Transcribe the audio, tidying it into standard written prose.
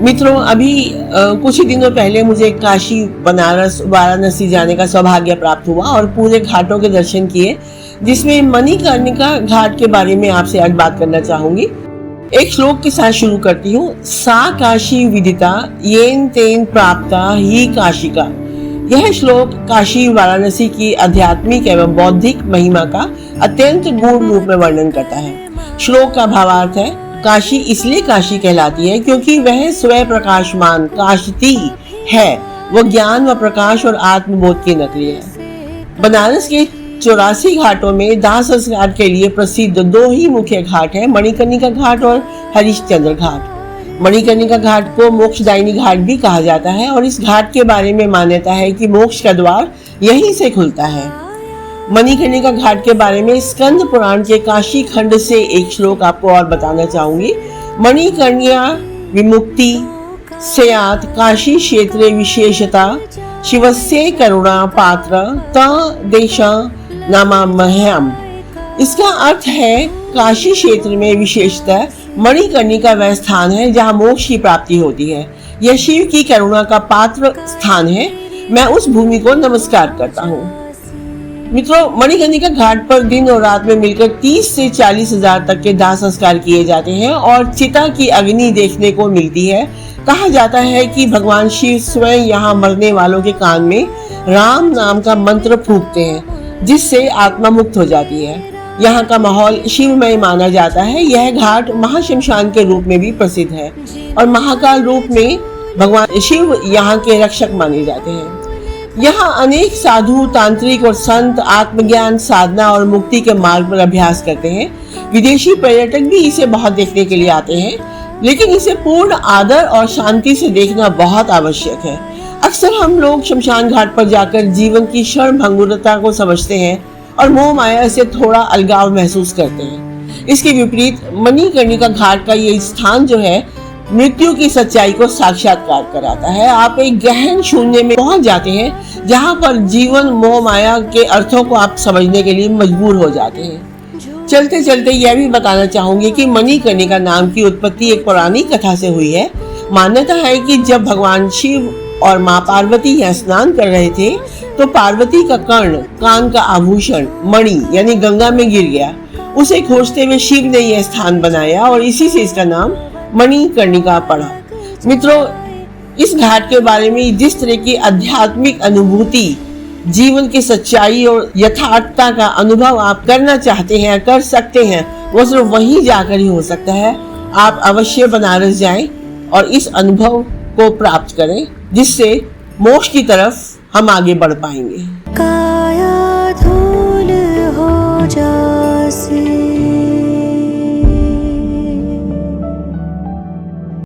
मित्रों, अभी कुछ ही दिनों पहले मुझे काशी, बनारस, वाराणसी जाने का सौभाग्य प्राप्त हुआ और पूरे घाटों के दर्शन किए, जिसमें मणिकर्णिका घाट के बारे में आपसे आज बात करना चाहूंगी। एक श्लोक के साथ शुरू करती हूँ। सा काशी विदिता येन तेन प्राप्ता ही काशिका। यह श्लोक काशी वाराणसी की आध्यात्मिक एवं बौद्धिक महिमा का अत्यंत गूढ़ रूप में वर्णन करता है। श्लोक का भावार्थ है, काशी इसलिए काशी कहलाती है क्योंकि वह स्वयं प्रकाशमान काशती है। वह ज्ञान व प्रकाश और आत्मबोध की नगरी है। बनारस के 84 घाटों में दाह संस्कार के लिए प्रसिद्ध 2 ही मुख्य घाट हैं, मणिकर्णिका घाट और हरिश्चंद्र घाट। मणिकर्णिका घाट को मोक्षदायिनी घाट भी कहा जाता है और इस घाट के बारे में मान्यता है कि मोक्ष का द्वार यहीं से खुलता है। मणिकर्णिका घाट के बारे में स्कंद पुराण के काशी खंड से एक श्लोक आपको और बताना चाहूंगी। मणिकर्णिया विमुक्ति स्यात् काशी क्षेत्रे विशेषता शिवस्य करुणा पात्र त देशा नामामह्यम। इसका अर्थ है, काशी क्षेत्र में विशेषतः मणिकर्णिका वह स्थान है जहाँ मोक्ष की प्राप्ति होती है। यह शिव की करुणा का पात्र स्थान है। मैं उस भूमि को नमस्कार करता हूँ। मित्रों, मणिकर्णिका घाट पर दिन और रात में मिलकर 30 से 40 हजार तक के दाह संस्कार किए जाते हैं और चिता की अग्नि देखने को मिलती है। कहा जाता है कि भगवान शिव स्वयं यहाँ मरने वालों के कान में राम नाम का मंत्र फूंकते हैं, जिससे आत्मा मुक्त हो जाती है। यहाँ का माहौल शिवमय माना जाता है। यह घाट महाशमशान के रूप में भी प्रसिद्ध है और महाकाल रूप में भगवान शिव यहाँ के रक्षक माने जाते हैं। यहाँ अनेक साधु, तांत्रिक और संत आत्मज्ञान, साधना और मुक्ति के मार्ग पर अभ्यास करते हैं। विदेशी पर्यटक भी इसे बहुत देखने के लिए आते हैं, लेकिन इसे पूर्ण आदर और शांति से देखना बहुत आवश्यक है। अक्सर हम लोग शमशान घाट पर जाकर जीवन की क्षणभंगुरता को समझते हैं और मोह माया से थोड़ा अलगाव महसूस करते हैं। इसके विपरीत मणिकर्णिका घाट का ये स्थान जो है, मृत्यु की सच्चाई को साक्षात्कार कराता है। आप एक गहन शून्य में पहुंच जाते हैं, जहां पर जीवन, मोह माया के अर्थों को आप समझने के लिए मजबूर हो जाते हैं। चलते चलते यह भी बताना चाहूंगी कि मणिकर्णिका नाम की उत्पत्ति एक पौराणिक कथा से हुई है। मान्यता है कि जब भगवान शिव और माँ पार्वती यहाँ स्नान कर रहे थे, तो पार्वती का कर्ण, कान का आभूषण मणि यानी गंगा में गिर गया। उसे खोजते हुए शिव ने यह स्थान बनाया और इसी से इसका नाम मणिकर्णिका पड़ा। मित्रों, इस घाट के बारे में जिस तरह की आध्यात्मिक अनुभूति, जीवन की सच्चाई और यथार्थता का अनुभव आप करना चाहते हैं, कर सकते हैं, वो सिर्फ वहीं जाकर ही हो सकता है। आप अवश्य बनारस जाएं और इस अनुभव को प्राप्त करें, जिससे मोक्ष की तरफ हम आगे बढ़ पाएंगे। काया धूल हो जासे